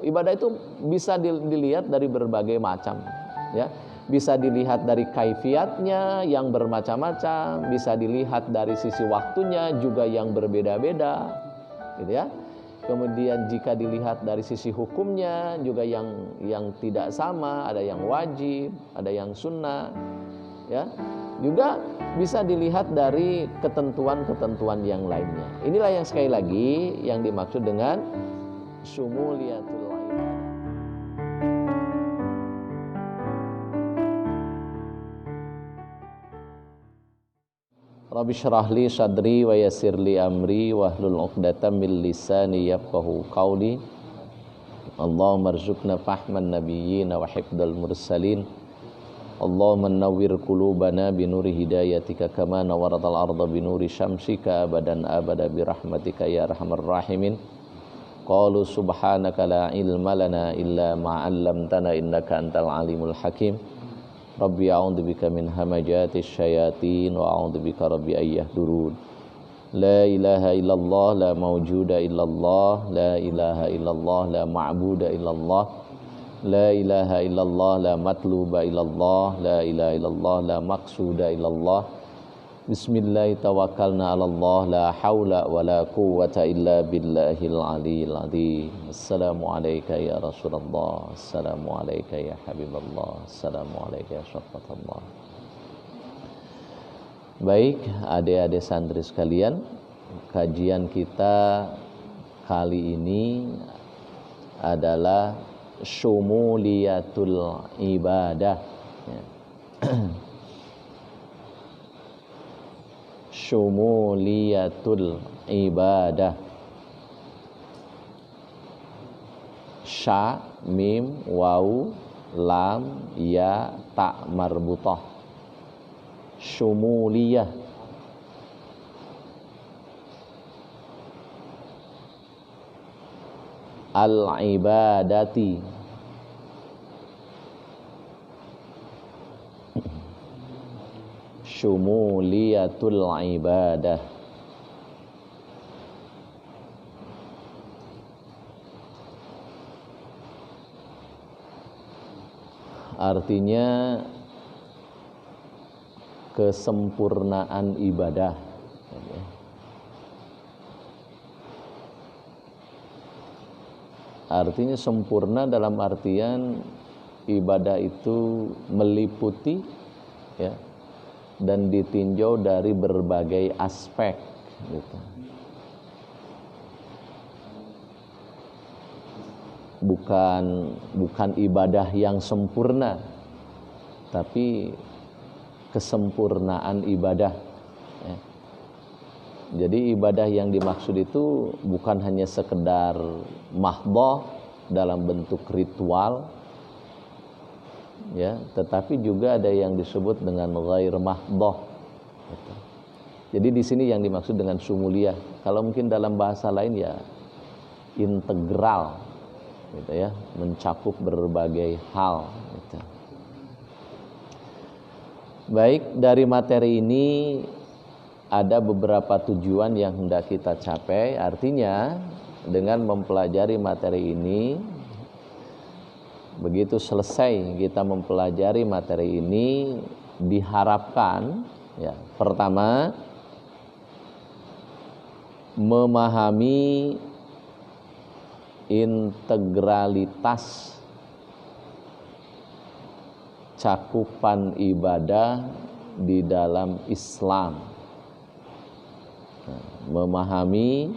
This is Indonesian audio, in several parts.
Ibadah itu bisa dilihat dari berbagai macam, ya. Bisa dilihat dari kaifiatnya yang bermacam-macam, bisa dilihat dari sisi waktunya juga yang berbeda-beda, gitu ya. Kemudian jika dilihat dari sisi hukumnya juga yang tidak sama, ada yang wajib, ada yang sunnah, ya. Juga bisa dilihat dari ketentuan-ketentuan yang lainnya. Inilah yang sekali lagi yang dimaksud dengan syumuliyatul ibadah. Rabbi shrah li sadri wa yassir li amri wahlul 'uqdatam min lisani yafqahu qawli. Allahumma arzuqna fahman nabiyyin wa hifdzal mursalin. Allahumma nawwir qulubana bi nuri hidayatika kama nawwaratal arda bi nuri syamsika abadan abada bi rahmatika ya arhamar rahimin. Qalu subhanaka la ilma lana illa ma 'allamtana innaka antal alimul hakim. Rabbi a'udzubika min hamajatis syayatin wa a'udzubika rabbi ayyahdurun. La ilaha illallah la mawjuda illallah, la ilaha illallah la ma'buda illallah, la ilaha illallah la matluba illallah, la ilaha illallah la maqsuda illallah. Bismillah tawakkalna 'alallah la haula wa la quwwata illa billahil aliyil azim. Assalamu alayka ya Rasulullah, assalamu alayka ya Habiballah, assalamu alayka ya Syafatullah. Baik, adik-adik santri sekalian, kajian kita kali ini adalah syumuliyatul ibadah, ya. Syumuliyatul ibadah. Sya, mim, waw, lam, ya, ta marbutah. Syumuliyah. Al-ibadati. Syumuliyatul ibadah. Artinya kesempurnaan ibadah. Artinya sempurna dalam artian ibadah itu meliputi, ya, dan ditinjau dari berbagai aspek, gitu. Bukan ibadah yang sempurna, tapi kesempurnaan ibadah, ya. Jadi ibadah yang dimaksud itu bukan hanya sekedar mahdhah dalam bentuk ritual, ya, tetapi juga ada yang disebut dengan ghair mahdhah, gitu. Jadi di sini yang dimaksud dengan syumuliyah, kalau mungkin dalam bahasa lain ya integral, gitu ya, mencakup berbagai hal, gitu. Baik, dari materi ini ada beberapa tujuan yang hendak kita capai. Artinya dengan mempelajari materi ini, begitu selesai kita mempelajari materi ini, diharapkan, ya, pertama memahami integralitas cakupan ibadah di dalam Islam. Memahami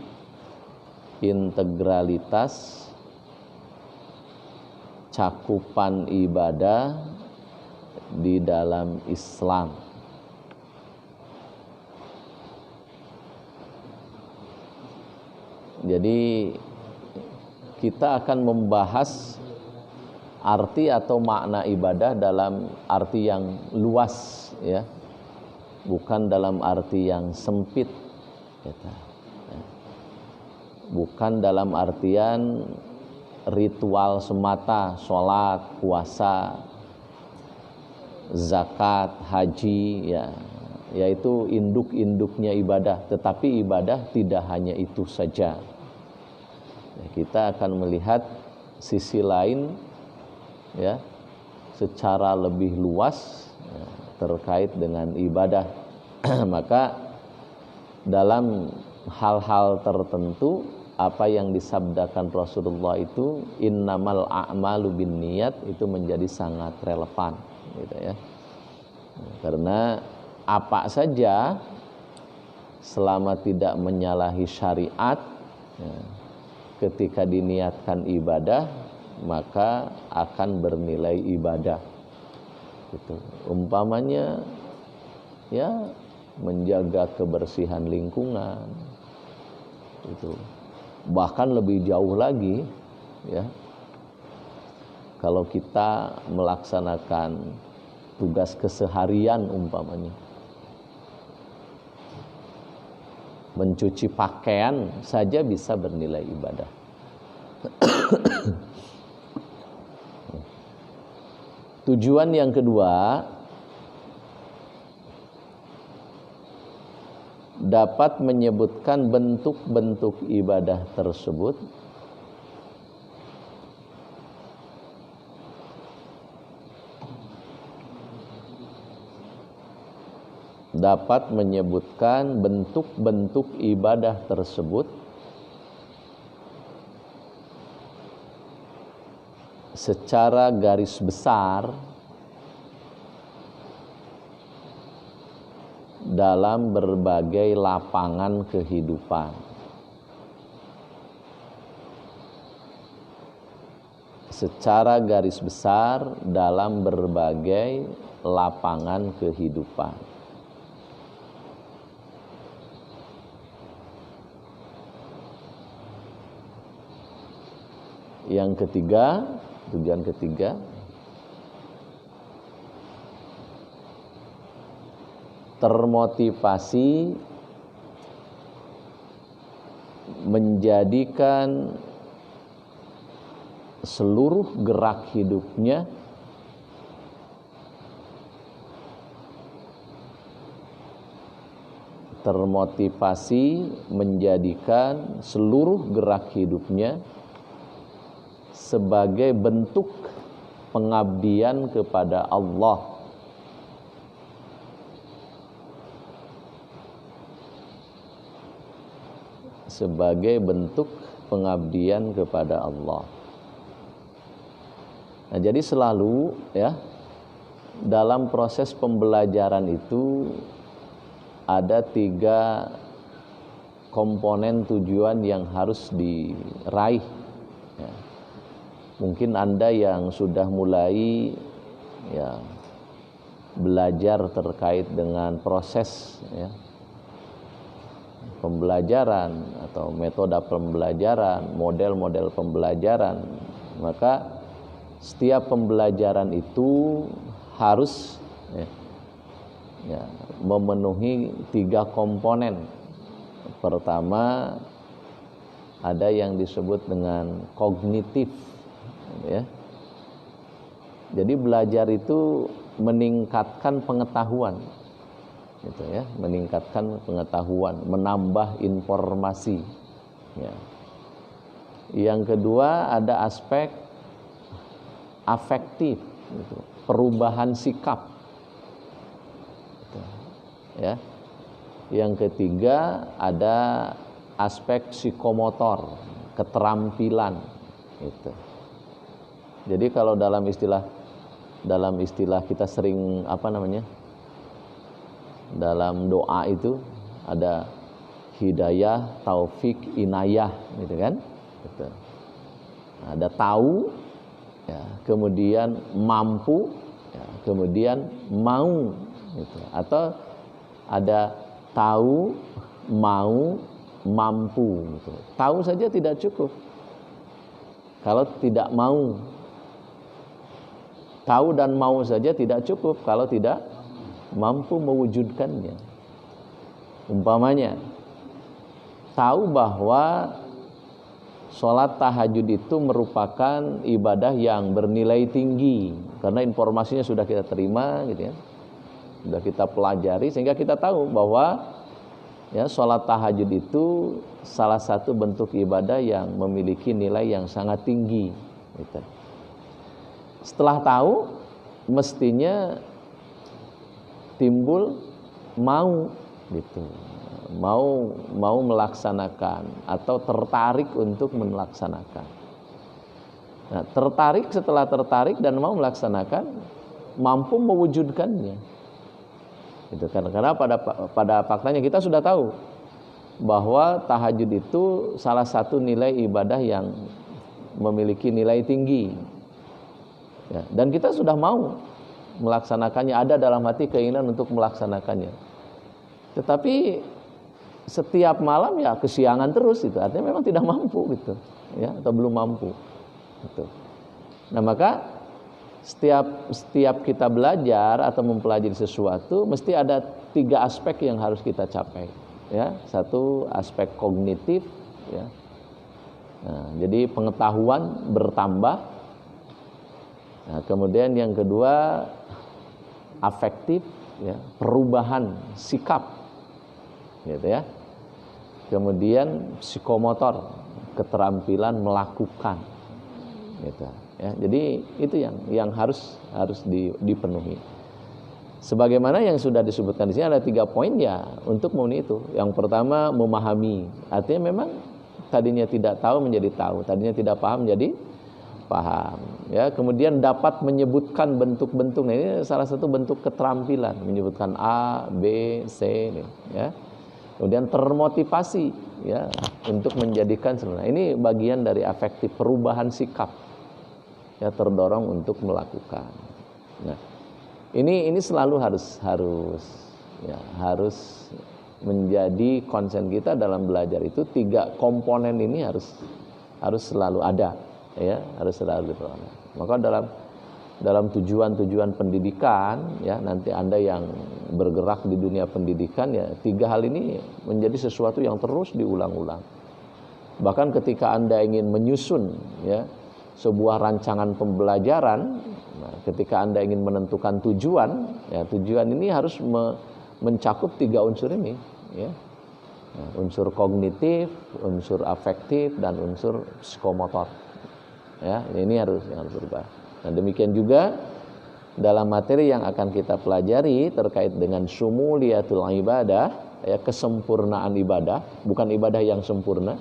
integralitas cakupan ibadah di dalam Islam. Jadi kita akan membahas arti atau makna ibadah dalam arti yang luas, ya, bukan dalam arti yang sempit, gitu. Bukan dalam artian ritual semata, sholat, puasa, zakat, haji, ya, yaitu induk-induknya ibadah. Tetapi ibadah tidak hanya itu saja. Kita akan melihat sisi lain ya secara lebih luas ya, terkait dengan ibadah. Maka dalam hal-hal tertentu apa yang disabdakan Rasulullah itu innamal a'malu binniyat itu menjadi sangat relevan gitu ya. Karena apa saja selama tidak menyalahi syariat ya, ketika diniatkan ibadah maka akan bernilai ibadah gitu. Umpamanya ya menjaga kebersihan lingkungan itu, bahkan lebih jauh lagi ya kalau kita melaksanakan tugas keseharian umpamanya mencuci pakaian saja bisa bernilai ibadah. Tujuan yang kedua dapat menyebutkan bentuk-bentuk ibadah tersebut secara garis besar dalam berbagai lapangan kehidupan. Secara garis besar dalam berbagai lapangan kehidupan. Yang ketiga, tujuan ketiga, termotivasi menjadikan seluruh gerak hidupnya sebagai bentuk pengabdian kepada Allah. Sebagai bentuk pengabdian kepada Allah. Nah, jadi selalu ya dalam proses pembelajaran itu ada 3 komponen tujuan yang harus diraih. Ya. Mungkin Anda yang sudah mulai ya belajar terkait dengan proses ya pembelajaran atau metode pembelajaran, model-model pembelajaran, maka setiap pembelajaran itu harus memenuhi 3 komponen. Pertama, ada yang disebut dengan kognitif ya. Jadi belajar itu meningkatkan pengetahuan gitu ya, meningkatkan pengetahuan, menambah informasi ya. Yang kedua ada aspek afektif gitu, perubahan sikap gitu, ya. Yang ketiga ada aspek psikomotor, keterampilan gitu. Jadi kalau dalam istilah kita sering dalam doa itu ada hidayah, taufik, inayah gitu kan. Gitu. Ada tahu ya, kemudian mampu ya, kemudian mau gitu. Atau ada tahu, mau, mampu gitu. Tahu saja tidak cukup kalau tidak mau. Tahu dan mau saja tidak cukup kalau tidak mampu mewujudkannya. Umpamanya tahu bahwa sholat tahajud itu merupakan ibadah yang bernilai tinggi karena informasinya sudah kita terima gitu ya, sudah kita pelajari sehingga kita tahu bahwa ya sholat tahajud itu salah satu bentuk ibadah yang memiliki nilai yang sangat tinggi Gitu. Setelah tahu, mestinya timbul mau gitu, mau melaksanakan atau tertarik untuk melaksanakan. Nah, setelah tertarik dan mau melaksanakan, mampu mewujudkannya. Gitu kan? Karena pada faktanya kita sudah tahu bahwa tahajud itu salah satu nilai ibadah yang memiliki nilai tinggi. Ya, dan kita sudah mau melaksanakannya, ada dalam hati keinginan untuk melaksanakannya. Tetapi setiap malam ya kesiangan terus itu, artinya memang tidak mampu gitu, ya, atau belum mampu. Gitu. Nah, maka setiap kita belajar atau mempelajari sesuatu mesti ada 3 aspek yang harus kita capai. Ya, satu aspek kognitif, ya. Nah, jadi pengetahuan bertambah. Nah, kemudian yang kedua afektif, ya, perubahan sikap, gitu ya. Kemudian psikomotor, keterampilan melakukan, gitu ya. Jadi itu yang harus dipenuhi. Sebagaimana yang sudah disebutkan di sini ada 3 poin ya untuk memenuhi itu. Yang pertama memahami, artinya memang tadinya tidak tahu menjadi tahu, tadinya tidak paham menjadi paham, ya. Kemudian dapat menyebutkan bentuk-bentuk, ini salah satu bentuk keterampilan, menyebutkan A, B, C, ya. Kemudian termotivasi, ya, untuk menjadikan sebenarnya ini bagian dari afektif, perubahan sikap, ya, terdorong untuk melakukan. Nah, ini selalu harus menjadi konsen kita dalam belajar itu. 3 komponen ini harus selalu ada. Ya, harus selalu diperoleh. Maka dalam tujuan pendidikan, ya, nanti Anda yang bergerak di dunia pendidikan, ya, 3 hal ini menjadi sesuatu yang terus diulang-ulang. Bahkan ketika Anda ingin menyusun, ya, sebuah rancangan pembelajaran, nah, ketika Anda ingin menentukan tujuan, ya, tujuan ini harus mencakup 3 unsur ini, ya. Nah, unsur kognitif, unsur afektif, dan unsur psikomotor. Ya, ini harus berubah. Nah, demikian juga dalam materi yang akan kita pelajari terkait dengan syumuliyatul ibadah, ya, kesempurnaan ibadah, bukan ibadah yang sempurna,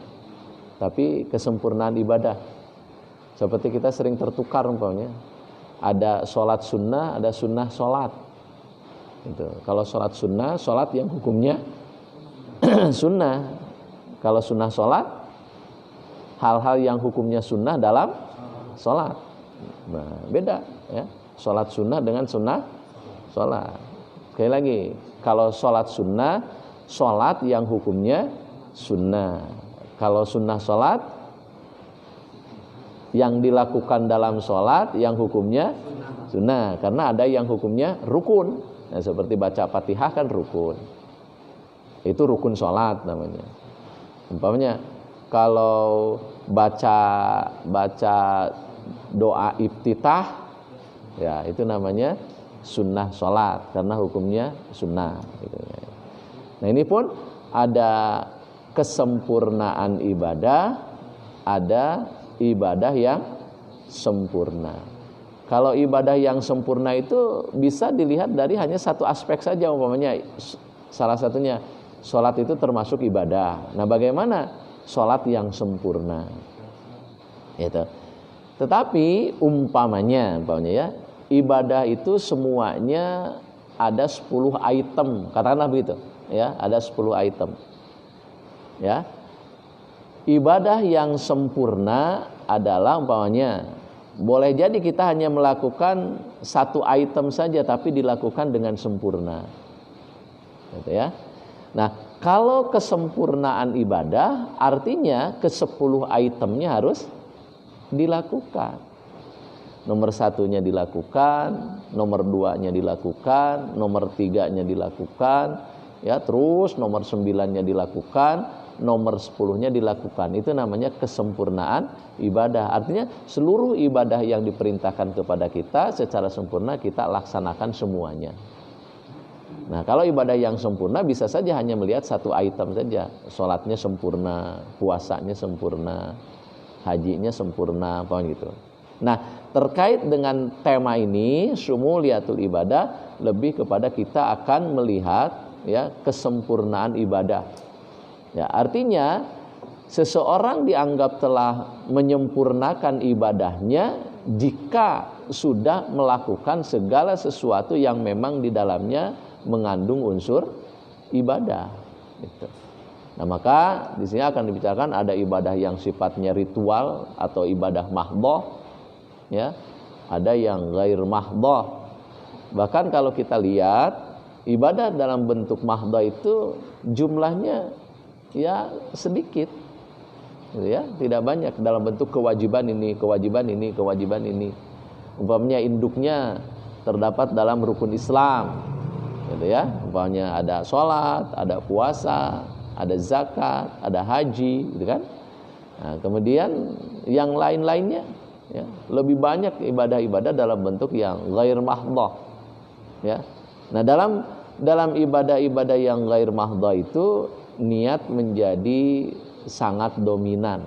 tapi kesempurnaan ibadah. Seperti kita sering tertukar umpamanya, ada sholat sunnah, ada sunnah sholat. Gitu. Kalau sholat sunnah, sholat yang hukumnya sunnah. Kalau sunnah sholat, hal-hal yang hukumnya sunnah dalam sholat. Nah, beda, ya, sholat sunnah dengan sunnah sholat. Sekali lagi, kalau sholat sunnah, sholat yang hukumnya sunnah. Kalau sunnah sholat, yang dilakukan dalam sholat yang hukumnya sunnah. Karena ada yang hukumnya rukun. Nah, seperti baca Fatihah kan rukun. Itu rukun sholat namanya. Umpamanya kalau baca doa iftitah, ya, itu namanya sunnah sholat karena hukumnya sunnah, gitu. Nah, ini pun ada kesempurnaan ibadah, ada ibadah yang sempurna. Kalau ibadah yang sempurna itu bisa dilihat dari hanya satu aspek saja, umpamanya salah satunya sholat itu termasuk ibadah. Nah, bagaimana sholat yang sempurna? Itu. Tetapi umpamanya ya, ibadah itu semuanya ada 10 item, katakanlah begitu, ya, ada 10 item. Ya. Ibadah yang sempurna adalah umpamanya boleh jadi kita hanya melakukan 1 item saja tapi dilakukan dengan sempurna. Gitu ya. Nah, kalau kesempurnaan ibadah artinya ke-10 itemnya harus dilakukan. Nomor 1-nya dilakukan, nomor 2-nya dilakukan, nomor 3-nya dilakukan, ya, terus nomor 9-nya dilakukan, nomor 10-nya dilakukan. Itu namanya kesempurnaan ibadah. Artinya seluruh ibadah yang diperintahkan kepada kita secara sempurna kita laksanakan semuanya. Nah, kalau ibadah yang sempurna bisa saja hanya melihat 1 item saja. Sholatnya sempurna, puasanya sempurna, hajinya sempurna, apa gitu. Nah, terkait dengan tema ini, syumuliyatul ibadah, lebih kepada kita akan melihat ya kesempurnaan ibadah. Ya, artinya seseorang dianggap telah menyempurnakan ibadahnya jika sudah melakukan segala sesuatu yang memang di dalamnya mengandung unsur ibadah. Gitu. Nah, maka di sini akan dibicarakan ada ibadah yang sifatnya ritual atau ibadah mahdhah, ya, ada yang ghair mahdhah. Bahkan kalau kita lihat ibadah dalam bentuk mahdhah itu jumlahnya ya sedikit, gitu ya, tidak banyak dalam bentuk kewajiban ini, kewajiban ini, kewajiban ini. Umpamanya induknya terdapat dalam rukun Islam, gitu ya. Umpamanya ada sholat, ada puasa, ada zakat, ada haji, gitu kan. Nah, kemudian yang lain-lainnya, ya, lebih banyak ibadah-ibadah dalam bentuk yang ghair mahdhah, ya. Nah, dalam ibadah-ibadah yang ghair mahdhah itu niat menjadi sangat dominan,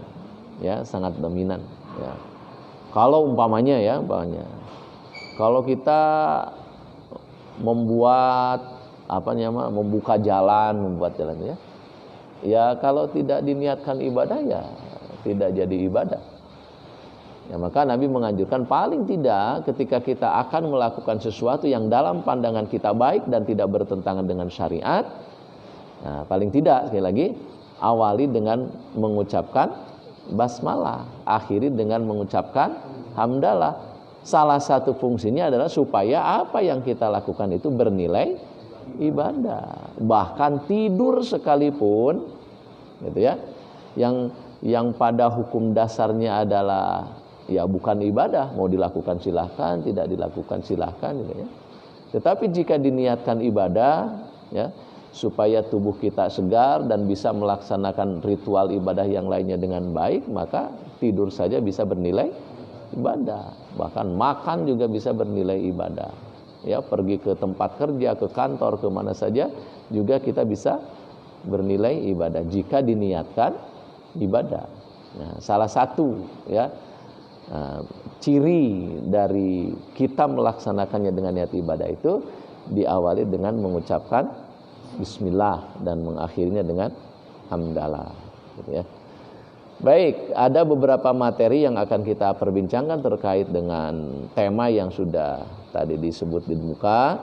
ya, sangat dominan, ya. Kalau umpamanya kalau kita membuka jalan, membuat jalan, ya. Ya kalau tidak diniatkan ibadah ya tidak jadi ibadah. Ya, maka Nabi menganjurkan paling tidak ketika kita akan melakukan sesuatu yang dalam pandangan kita baik dan tidak bertentangan dengan syariat, nah, paling tidak sekali lagi awali dengan mengucapkan basmalah, akhiri dengan mengucapkan hamdalah. Salah satu fungsinya adalah supaya apa yang kita lakukan itu bernilai ibadah. Bahkan tidur sekalipun, gitu ya, yang pada hukum dasarnya adalah ya bukan ibadah, mau dilakukan silahkan, tidak dilakukan silahkan, gitu ya. Tetapi jika diniatkan ibadah, ya, supaya tubuh kita segar dan bisa melaksanakan ritual ibadah yang lainnya dengan baik, maka tidur saja bisa bernilai ibadah. Bahkan makan juga bisa bernilai ibadah. Ya, pergi ke tempat kerja, ke kantor, ke mana saja juga kita bisa bernilai ibadah jika diniatkan ibadah. Nah, salah satu ya ciri dari kita melaksanakannya dengan niat ibadah itu diawali dengan mengucapkan bismillah dan mengakhirinya dengan hamdalah, gitu ya. Baik, ada beberapa materi yang akan kita perbincangkan terkait dengan tema yang sudah tadi disebut di muka.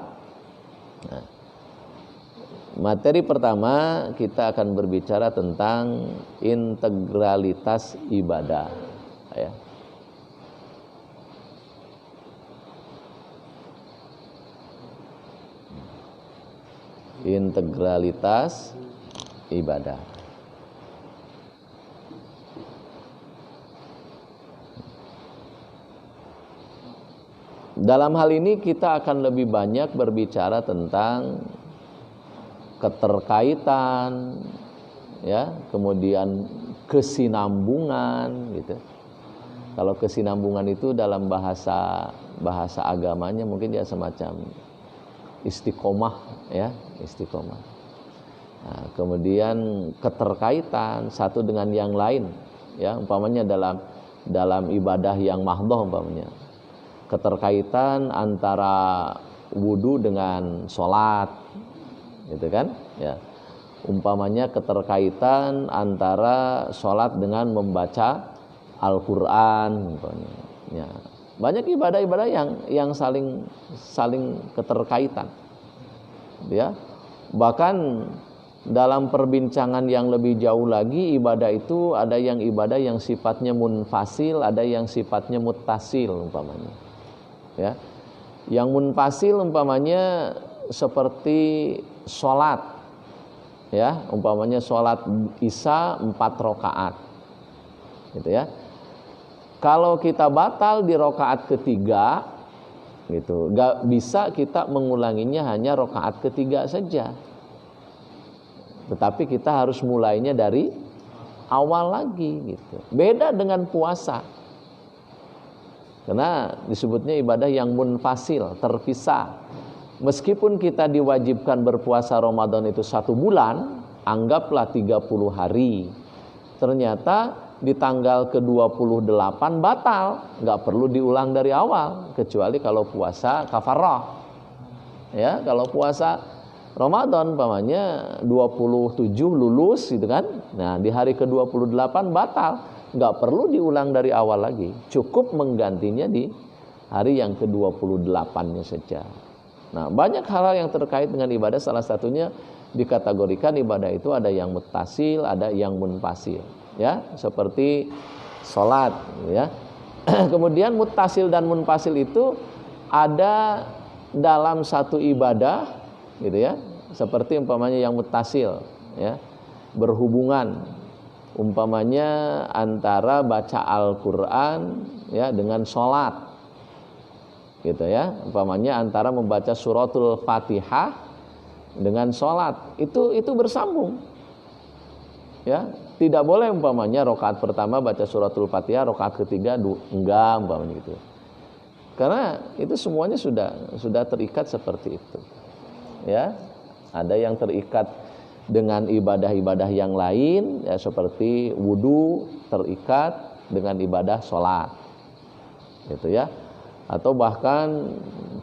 Nah, materi pertama kita akan berbicara tentang integralitas ibadah, ya. Integralitas ibadah. Dalam hal ini kita akan lebih banyak berbicara tentang keterkaitan, ya, kemudian kesinambungan, gitu. Kalau kesinambungan itu dalam bahasa agamanya mungkin ya semacam istiqomah, ya, istiqomah. Nah, kemudian keterkaitan satu dengan yang lain, ya, umpamanya dalam ibadah yang mahdhah, umpamanya keterkaitan antara wudu dengan sholat, gitu kan, ya. Umpamanya keterkaitan antara sholat dengan membaca Al-Quran, umpamanya, ya. Banyak ibadah-ibadah yang saling keterkaitan, ya. Bahkan dalam perbincangan yang lebih jauh lagi, ibadah itu ada yang ibadah yang sifatnya munfasil, ada yang sifatnya muttasil, umpamanya. Ya, yang munfasil umpamanya seperti sholat, ya, umpamanya sholat isya 4 rakaat, gitu ya. Kalau kita batal di rakaat ketiga, gitu, gak bisa kita mengulanginya hanya rakaat ketiga saja, tetapi kita harus mulainya dari awal lagi, gitu. Beda dengan puasa. Karena disebutnya ibadah yang munfasil, terpisah. Meskipun kita diwajibkan berpuasa Ramadan itu 1 bulan, anggaplah 30 hari. Ternyata di tanggal ke-28 batal, nggak perlu diulang dari awal, kecuali kalau puasa kafarah. Ya, kalau puasa Ramadan umpamanya 27 lulus gitu kan. Nah, di hari ke-28 batal, nggak perlu diulang dari awal lagi. Cukup menggantinya di hari yang ke-28-nya saja. Nah, banyak hal yang terkait dengan ibadah, salah satunya dikategorikan ibadah itu ada yang muttasil, ada yang munfasil, ya, seperti salat, ya. Kemudian muttasil dan munfasil itu ada dalam satu ibadah, gitu ya. Seperti umpamanya yang muttasil, ya, berhubungan umpamanya antara baca Al-Qur'an, ya, dengan salat. Gitu ya, umpamanya antara membaca suratul Fatihah dengan sholat itu bersambung, ya. Tidak boleh umpamanya rakaat pertama baca suratul Fatihah, rakaat ketiga enggak umpamanya gitu, karena itu semuanya sudah terikat seperti itu, ya. Ada yang terikat dengan ibadah-ibadah yang lain, ya, seperti wudu terikat dengan ibadah sholat, gitu ya. Atau bahkan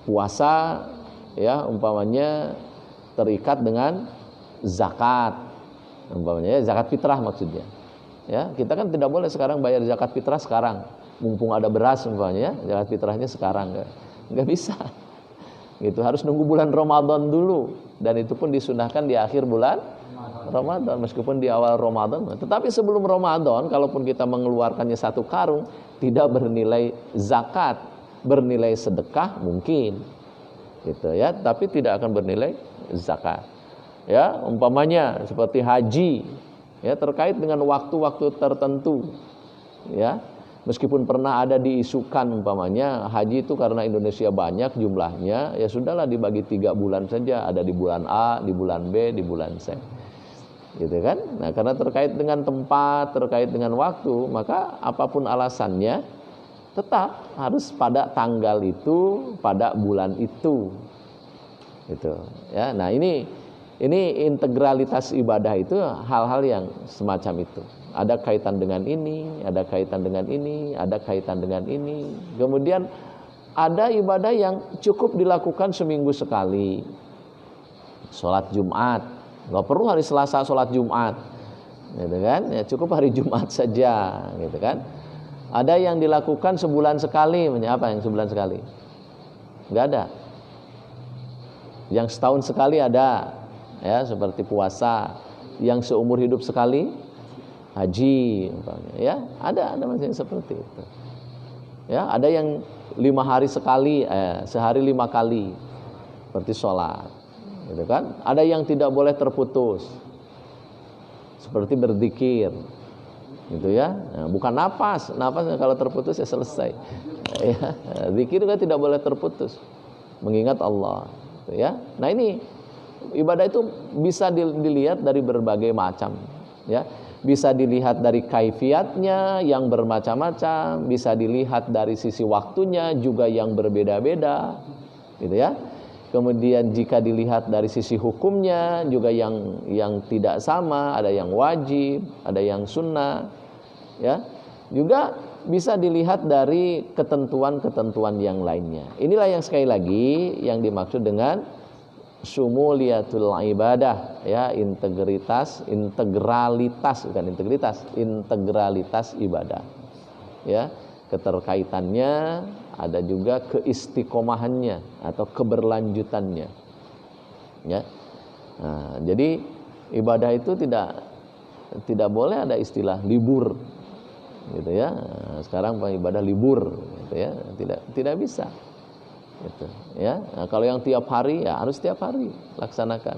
puasa, ya, umpamanya terikat dengan zakat, umpamanya zakat fitrah maksudnya, ya. Kita kan tidak boleh sekarang bayar zakat fitrah sekarang, mumpung ada beras umpamanya, zakat fitrahnya sekarang nggak bisa, gitu. Harus nunggu bulan Ramadan dulu, dan itu pun disunahkan di akhir bulan Ramadan, meskipun di awal Ramadan. Tetapi sebelum Ramadan, kalaupun kita mengeluarkannya satu karung, tidak bernilai zakat, bernilai sedekah mungkin, gitu ya, tapi tidak akan bernilai zakat, ya. Umpamanya seperti haji, ya, terkait dengan waktu-waktu tertentu, ya, meskipun pernah ada diisukan umpamanya haji itu karena Indonesia banyak jumlahnya, ya sudahlah dibagi 3 bulan saja, ada di bulan A, di bulan B, di bulan C, gitu kan. Nah, karena terkait dengan tempat, terkait dengan waktu, maka apapun alasannya tetap harus pada tanggal itu, pada bulan itu, gitu ya. Nah, ini integralitas ibadah itu hal-hal yang semacam itu. Ada kaitan dengan ini, ada kaitan dengan ini, ada kaitan dengan ini. Kemudian ada ibadah yang cukup dilakukan seminggu sekali. Sholat Jumat, nggak perlu hari Selasa sholat Jumat, gitu kan? Ya, cukup hari Jumat saja, gitu kan? Ada yang dilakukan sebulan sekali, apa yang sebulan sekali? Nggak ada. Yang setahun sekali ada, ya, seperti puasa. Yang seumur hidup sekali, haji, ya, ada masih seperti itu. Ya, ada yang 5 hari sekali, sehari 5 kali, seperti sholat, gitu kan? Ada yang tidak boleh terputus, seperti berzikir, gitu ya. Nah, bukan nafas kalau terputus ya selesai, ya. Zikir juga tidak boleh terputus, mengingat Allah, gitu ya. Nah, ini ibadah itu bisa dilihat dari berbagai macam, ya. Bisa dilihat dari kaifiatnya yang bermacam-macam, bisa dilihat dari sisi waktunya juga yang berbeda-beda, gitu ya. Kemudian jika dilihat dari sisi hukumnya juga yang tidak sama, ada yang wajib, ada yang sunnah, ya. Juga bisa dilihat dari ketentuan-ketentuan yang lainnya. Inilah yang sekali lagi yang dimaksud dengan syumuliyatul ibadah, ya, integralitas ibadah, ya. Keterkaitannya, ada juga keistiqomahannya atau keberlanjutannya, ya. Nah, jadi ibadah itu tidak boleh ada istilah libur, gitu ya. Nah, sekarang ibadah libur, gitu ya, tidak bisa, gitu ya. Nah, kalau yang tiap hari ya harus tiap hari laksanakan,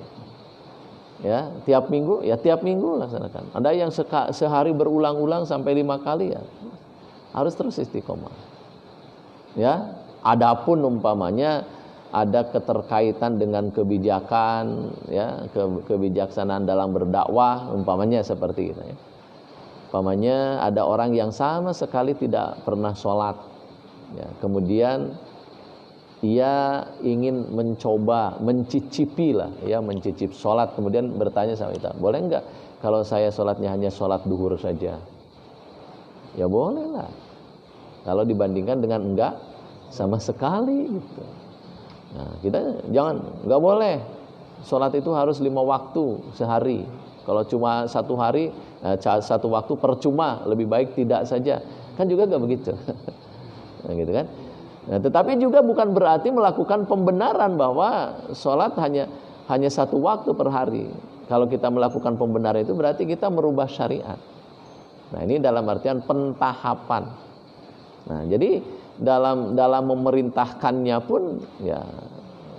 ya. Tiap minggu ya tiap minggu laksanakan. Ada yang sehari berulang-ulang sampai 5 kali, ya harus terus istiqomah, ya. Adapun umpamanya ada keterkaitan dengan kebijakan, ya, kebijaksanaan dalam berdakwah umpamanya seperti itu, ya. Umpamanya ada orang yang sama sekali tidak pernah sholat, ya, kemudian ia ingin mencoba, mencicipi sholat, kemudian bertanya sama kita, boleh enggak kalau saya sholatnya hanya sholat duhur saja, Ya boleh lah. Kalau dibandingkan dengan enggak sama sekali gitu. Nah, kita nggak boleh sholat itu harus 5 waktu sehari. Kalau cuma 1 hari, satu waktu percuma, lebih baik tidak saja. Kan juga nggak begitu. Nah, gitu kan. Nah, tetapi juga bukan berarti melakukan pembenaran bahwa sholat hanya 1 waktu per hari. Kalau kita melakukan pembenaran itu berarti kita merubah syariat. Nah, ini dalam artian pentahapan. Nah, jadi dalam memerintahkannya pun ya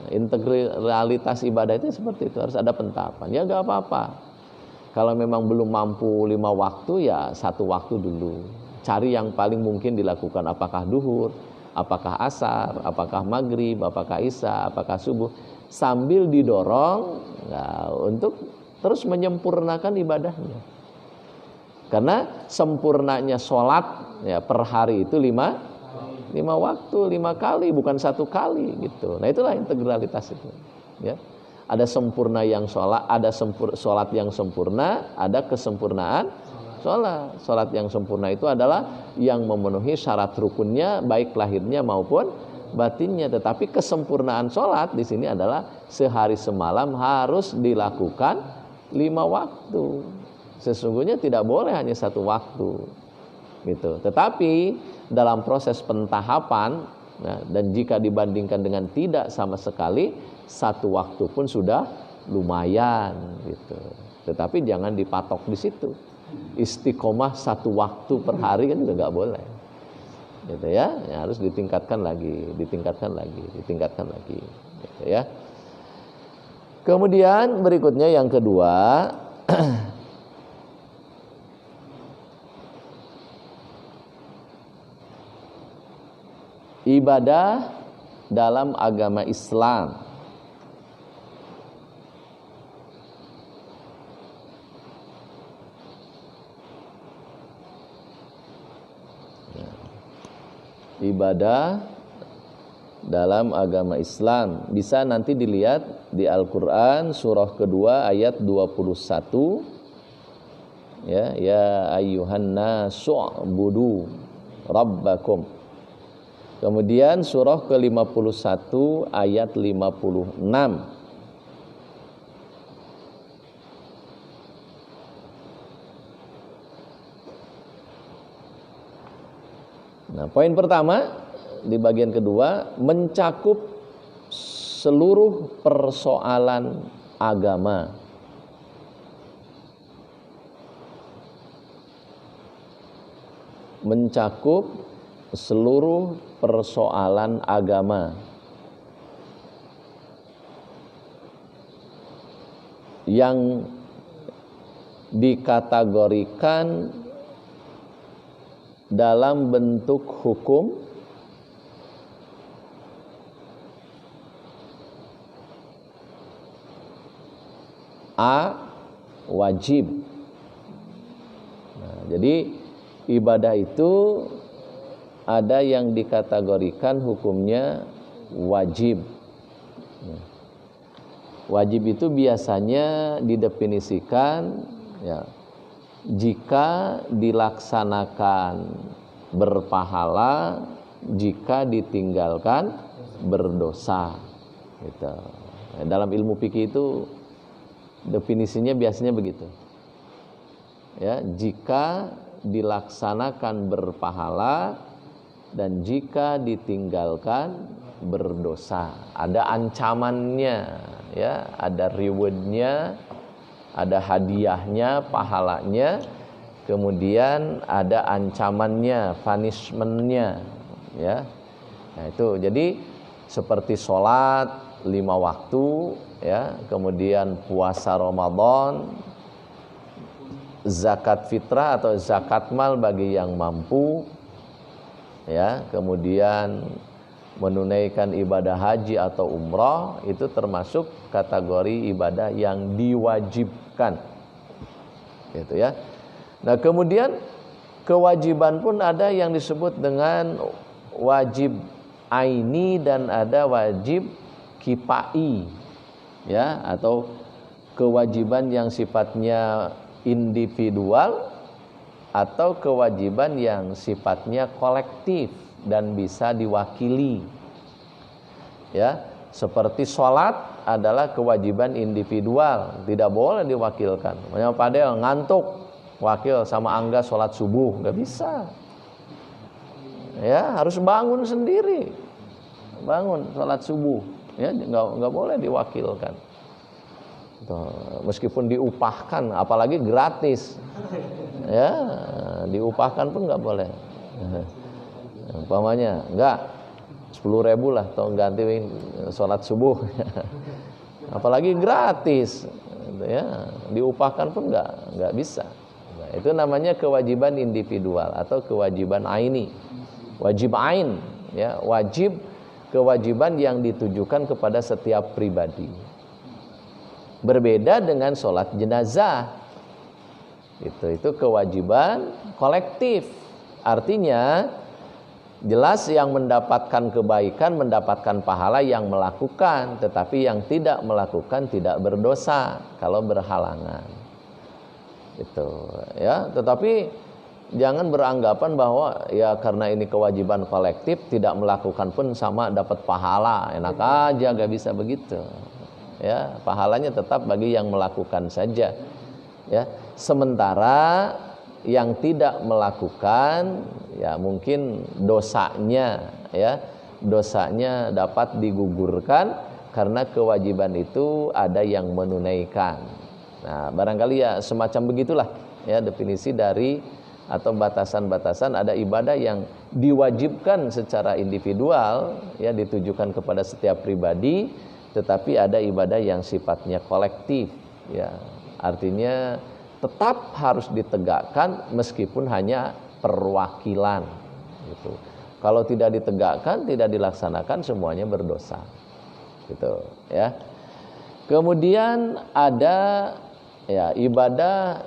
integralitas ibadah itu seperti itu, harus ada pentahapan. Ya nggak apa-apa. Kalau memang belum mampu 5 waktu ya 1 waktu dulu. Cari yang paling mungkin dilakukan, apakah duhur, apakah asar, apakah maghrib, apakah isya, apakah subuh, sambil didorong ya, untuk terus menyempurnakan ibadahnya. Karena sempurnanya sholat ya per hari itu 5 waktu, 5 kali, bukan 1 kali gitu. Nah, itulah integralitas itu. Ya. Ada sempurna yang sholat, ada sholat yang sempurna, ada kesempurnaan sholat. Sholat yang sempurna itu adalah yang memenuhi syarat rukunnya, baik lahirnya maupun batinnya. Tetapi kesempurnaan sholat di sini adalah sehari semalam harus dilakukan 5 waktu. Sesungguhnya tidak boleh hanya 1 waktu, gitu. Tetapi dalam proses pentahapan, nah, dan jika dibandingkan dengan tidak sama sekali, 1 waktu pun sudah lumayan, gitu. Tetapi jangan dipatok di situ. Istiqomah 1 waktu per hari kan juga nggak boleh, gitu ya. Ya, harus ditingkatkan lagi, gitu ya. Kemudian berikutnya yang kedua. Ibadah dalam agama Islam. Ibadah dalam agama Islam bisa nanti dilihat di Al-Qur'an surah kedua ayat 21. Ya ayyuhan nasu'budu rabbakum. Kemudian surah ke-51 ayat 56. Nah, poin pertama di bagian kedua mencakup seluruh persoalan agama. Mencakup seluruh persoalan agama yang dikategorikan dalam bentuk hukum A. Wajib. Nah, jadi ibadah itu ada yang dikategorikan hukumnya wajib. Wajib itu biasanya didefinisikan ya, jika dilaksanakan berpahala, jika ditinggalkan berdosa. Gitu. Dalam ilmu fikih itu definisinya biasanya begitu. Ya, jika dilaksanakan berpahala dan jika ditinggalkan berdosa. Ada ancamannya, ya, ada rewardnya, ada hadiahnya, pahalanya, kemudian ada ancamannya, punishmentnya, ya. Nah, itu jadi seperti sholat 5 waktu, ya, kemudian puasa Ramadan, zakat fitrah atau zakat mal bagi yang mampu, ya, kemudian menunaikan ibadah haji atau umrah, itu termasuk kategori ibadah yang diwajibkan, gitu ya. Nah, kemudian kewajiban pun ada yang disebut dengan wajib aini dan ada wajib kifai, ya, atau kewajiban yang sifatnya individual atau kewajiban yang sifatnya kolektif dan bisa diwakili. Ya, seperti sholat adalah kewajiban individual, tidak boleh diwakilkan. Makanya Padel ngantuk, wakil sama Angga sholat subuh, nggak bisa. Ya, harus bangun sendiri, bangun sholat subuh. Ya, nggak boleh diwakilkan. Meskipun diupahkan, apalagi gratis, ya, diupahkan pun nggak boleh. Umpamanya, enggak 10.000 lah, atau gantiin sholat subuh, apalagi gratis, ya, diupahkan pun nggak bisa. Nah, itu namanya kewajiban individual atau kewajiban aini, wajib ain, ya, wajib kewajiban yang ditujukan kepada setiap pribadi. Berbeda dengan sholat jenazah, itu kewajiban kolektif, artinya jelas yang mendapatkan kebaikan, mendapatkan pahala yang melakukan, tetapi yang tidak melakukan tidak berdosa kalau berhalangan. Itu, ya. Tetapi jangan beranggapan bahwa ya karena ini kewajiban kolektif, tidak melakukan pun sama dapat pahala. Enak aja, gak bisa begitu. Ya, pahalanya tetap bagi yang melakukan saja. Ya, sementara yang tidak melakukan, ya mungkin dosanya dapat digugurkan karena kewajiban itu ada yang menunaikan. Nah, barangkali ya semacam begitulah ya definisi dari atau batasan-batasan. Ada ibadah yang diwajibkan secara individual, ya ditujukan kepada setiap pribadi, tetapi ada ibadah yang sifatnya kolektif, ya artinya tetap harus ditegakkan meskipun hanya perwakilan gitu. Kalau tidak ditegakkan, tidak dilaksanakan, semuanya berdosa. Gitu, ya. Kemudian ada ya ibadah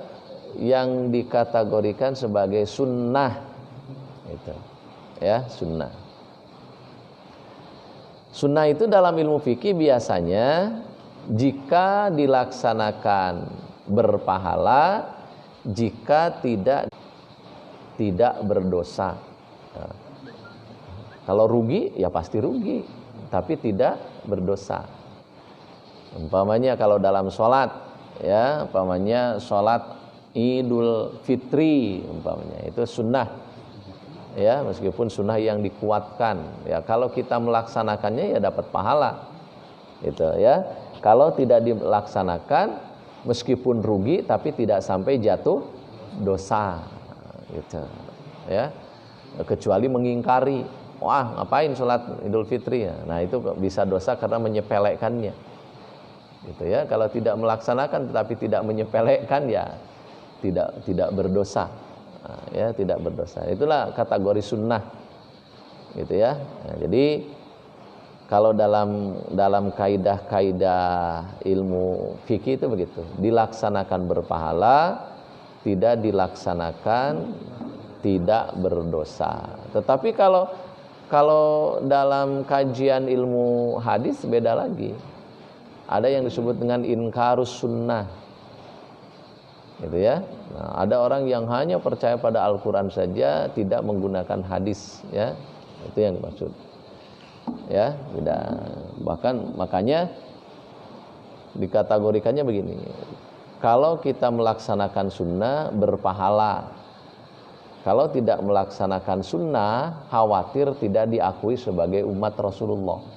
yang dikategorikan sebagai sunnah. Gitu. Ya, sunnah. Sunnah itu dalam ilmu fikih biasanya jika dilaksanakan berpahala, jika tidak berdosa. Nah, kalau rugi ya pasti rugi, tapi tidak berdosa. Umpamanya kalau dalam sholat, ya umpamanya sholat Idul Fitri, umpamanya itu sunnah, ya meskipun sunnah yang dikuatkan. Ya kalau kita melaksanakannya ya dapat pahala, gitu ya. Kalau tidak dilaksanakan meskipun rugi tapi tidak sampai jatuh dosa, gitu ya, kecuali mengingkari, wah ngapain sholat Idul Fitri ya, nah itu bisa dosa karena menyepelekannya, gitu ya. Kalau tidak melaksanakan tetapi tidak menyepelekan ya tidak berdosa, nah, ya tidak berdosa. Itulah kategori sunnah, gitu ya. Nah, jadi kalau dalam kaidah-kaidah ilmu fikih itu begitu, dilaksanakan berpahala, tidak dilaksanakan tidak berdosa. Tetapi kalau dalam kajian ilmu hadis beda lagi. Ada yang disebut dengan inkarus sunnah, gitu ya. Nah, ada orang yang hanya percaya pada Al-Quran saja, tidak menggunakan hadis, ya. Itu yang dimaksud. Ya, tidak. Bahkan makanya dikategorikannya begini. Kalau kita melaksanakan sunnah berpahala. Kalau tidak melaksanakan sunnah, khawatir tidak diakui sebagai umat Rasulullah.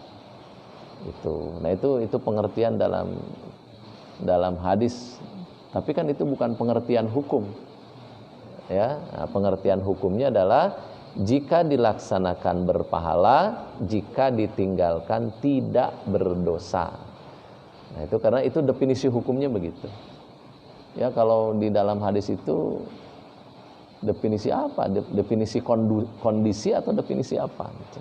Nah, itu pengertian dalam hadis. Tapi kan itu bukan pengertian hukum. Ya, nah, pengertian hukumnya adalah jika dilaksanakan berpahala, jika ditinggalkan tidak berdosa. Nah, itu karena itu definisi hukumnya begitu. Ya, kalau di dalam hadis itu definisi apa? Definisi kondisi atau definisi apa? Gitu.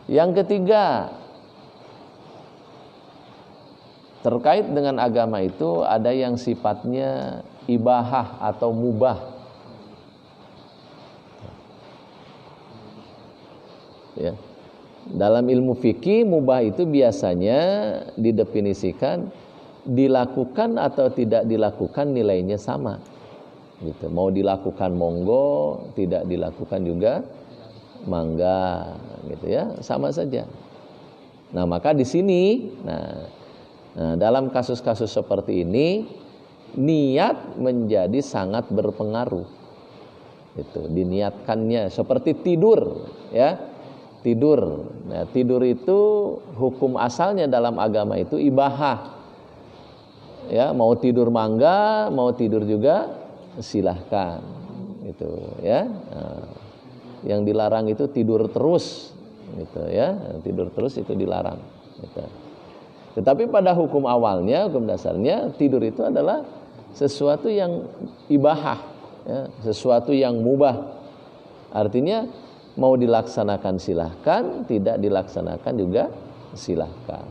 Yang ketiga, terkait dengan agama itu ada yang sifatnya ibahah atau mubah. Ya. Dalam ilmu fikih mubah itu biasanya didefinisikan dilakukan atau tidak dilakukan nilainya sama. Gitu. Mau dilakukan monggo, tidak dilakukan juga mangga, gitu ya, sama saja. Nah, maka di sini, dalam kasus-kasus seperti ini, niat menjadi sangat berpengaruh. Itu diniatkannya seperti tidur, ya. Tidur. Nah, tidur itu hukum asalnya dalam agama itu ibahah. Ya, mau tidur mangga, mau tidur juga silahkan. Gitu, ya. Nah, yang dilarang itu tidur terus, gitu ya. Tidur terus itu dilarang, gitu. Tetapi pada hukum awalnya, hukum dasarnya, tidur itu adalah sesuatu yang ibahah, ya, sesuatu yang mubah. Artinya mau dilaksanakan silahkan, tidak dilaksanakan juga silahkan.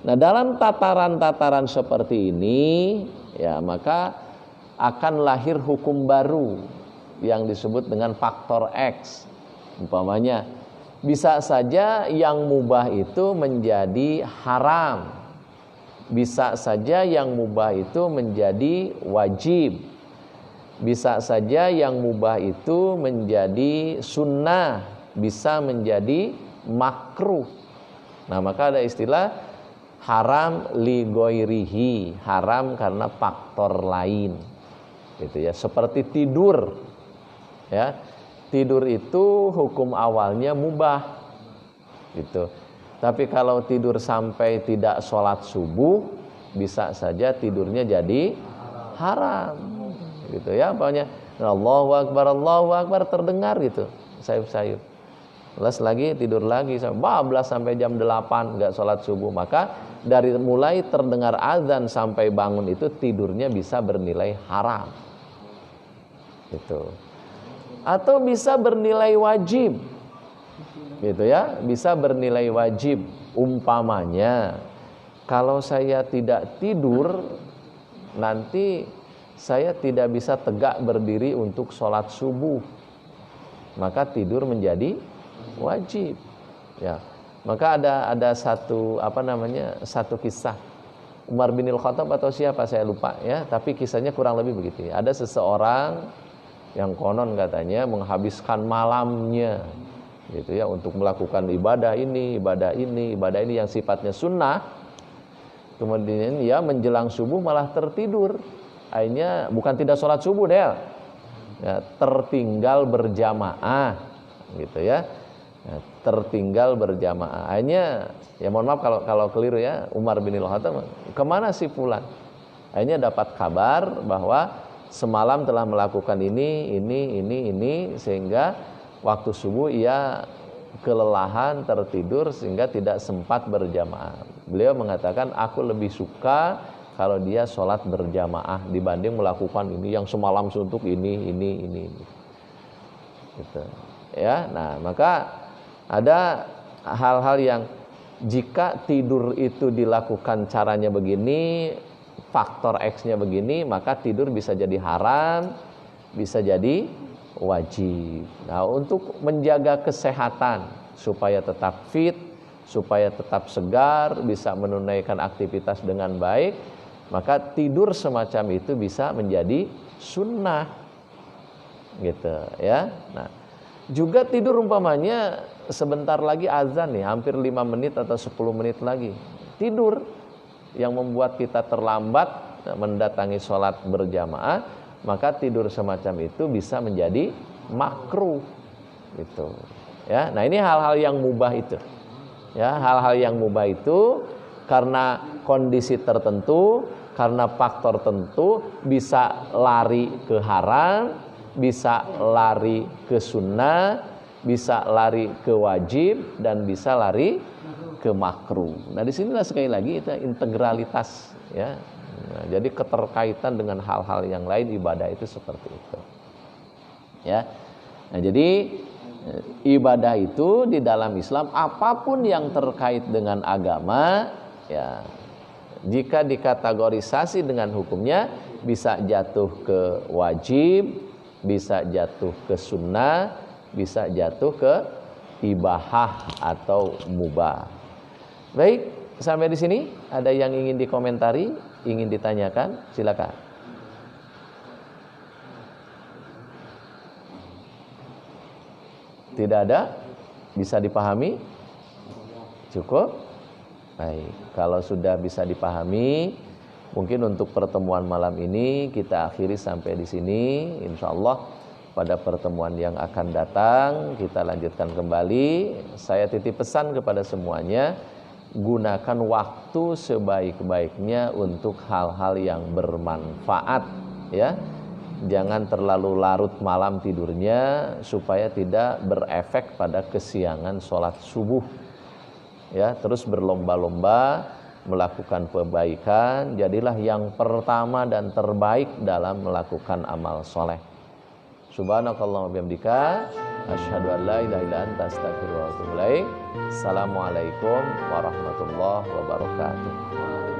Nah, dalam tataran-tataran seperti ini, ya, maka akan lahir hukum baru yang disebut dengan faktor X. Umpamanya, bisa saja yang mubah itu menjadi haram. Bisa saja yang mubah itu menjadi wajib. Bisa saja yang mubah itu menjadi sunnah, bisa menjadi makruh. Nah, maka ada istilah haram li ghairihi, haram karena faktor lain. Gitu ya, seperti tidur. Ya. Tidur itu hukum awalnya mubah. Gitu. Tapi kalau tidur sampai tidak sholat subuh, bisa saja tidurnya jadi haram. Gitu ya, pokoknya Allahu Akbar terdengar gitu, sayup-sayup. Terus lagi tidur lagi bablas sampai jam 8 enggak sholat subuh. Maka dari mulai terdengar azan sampai bangun itu tidurnya bisa bernilai haram. Gitu. Atau bisa bernilai wajib. Gitu ya, bisa bernilai wajib. Umpamanya kalau saya tidak tidur, nanti saya tidak bisa tegak berdiri untuk sholat subuh, maka tidur menjadi wajib. Ya, maka ada satu kisah Umar bin Khattab atau siapa saya lupa ya, tapi kisahnya kurang lebih begitu. Ada seseorang yang konon katanya menghabiskan malamnya, gitu ya, untuk melakukan ibadah ini yang sifatnya sunnah. Kemudian ya menjelang subuh malah tertidur. Akhirnya bukan tidak sholat subuh deh, ya, tertinggal berjamaah, gitu ya. Ya, tertinggal berjamaah. Akhirnya ya mohon maaf kalau keliru ya, Umar bin Khattab, kemana si fulan? Akhirnya dapat kabar bahwa semalam telah melakukan ini, sehingga waktu subuh ia kelelahan tertidur sehingga tidak sempat berjamaah. Beliau mengatakan, aku lebih suka kalau dia sholat berjamaah dibanding melakukan ini yang semalam suntuk ini. Gitu. Ya, nah maka ada hal-hal yang jika tidur itu dilakukan caranya begini, faktor X-nya begini, maka tidur bisa jadi haram, bisa jadi wajib. Nah, untuk menjaga kesehatan supaya tetap fit, supaya tetap segar, bisa menunaikan aktivitas dengan baik, maka tidur semacam itu bisa menjadi sunnah, gitu ya. Nah, juga tidur umpamanya sebentar lagi azan nih, hampir 5 menit atau 10 menit lagi tidur, yang membuat kita terlambat mendatangi sholat berjamaah, maka tidur semacam itu bisa menjadi makruh, gitu ya. Nah, ini hal-hal yang mubah itu, ya, hal-hal yang mubah itu karena kondisi tertentu, karena faktor tertentu bisa lari ke haram, bisa lari ke sunnah, bisa lari ke wajib, dan bisa lari ke makruh. Nah, disinilah sekali lagi itu integralitas, ya. Nah, jadi keterkaitan dengan hal-hal yang lain ibadah itu seperti itu, ya. Nah, jadi ibadah itu di dalam Islam apapun yang terkait dengan agama, ya, jika dikategorisasi dengan hukumnya bisa jatuh ke wajib, bisa jatuh ke sunnah, bisa jatuh ke ibahah atau mubah. Baik, sampai di sini ada yang ingin dikomentari, ingin ditanyakan, silakan. Tidak ada? Bisa dipahami? Cukup? Baik, kalau sudah bisa dipahami, mungkin untuk pertemuan malam ini kita akhiri sampai di sini. Insya Allah pada pertemuan yang akan datang kita lanjutkan kembali. Saya titip pesan kepada semuanya, gunakan waktu sebaik-baiknya untuk hal-hal yang bermanfaat, ya. Jangan terlalu larut malam tidurnya supaya tidak berefek pada kesiangan sholat subuh. Ya, terus berlomba-lomba melakukan kebaikan, jadilah yang pertama dan terbaik dalam melakukan amal soleh. Subhanakallahumma wa bihamdika asyhadu an la ilaha illa anta astaghfiruka wa atubu ilaik. Assalamualaikum warahmatullahi wabarakatuh.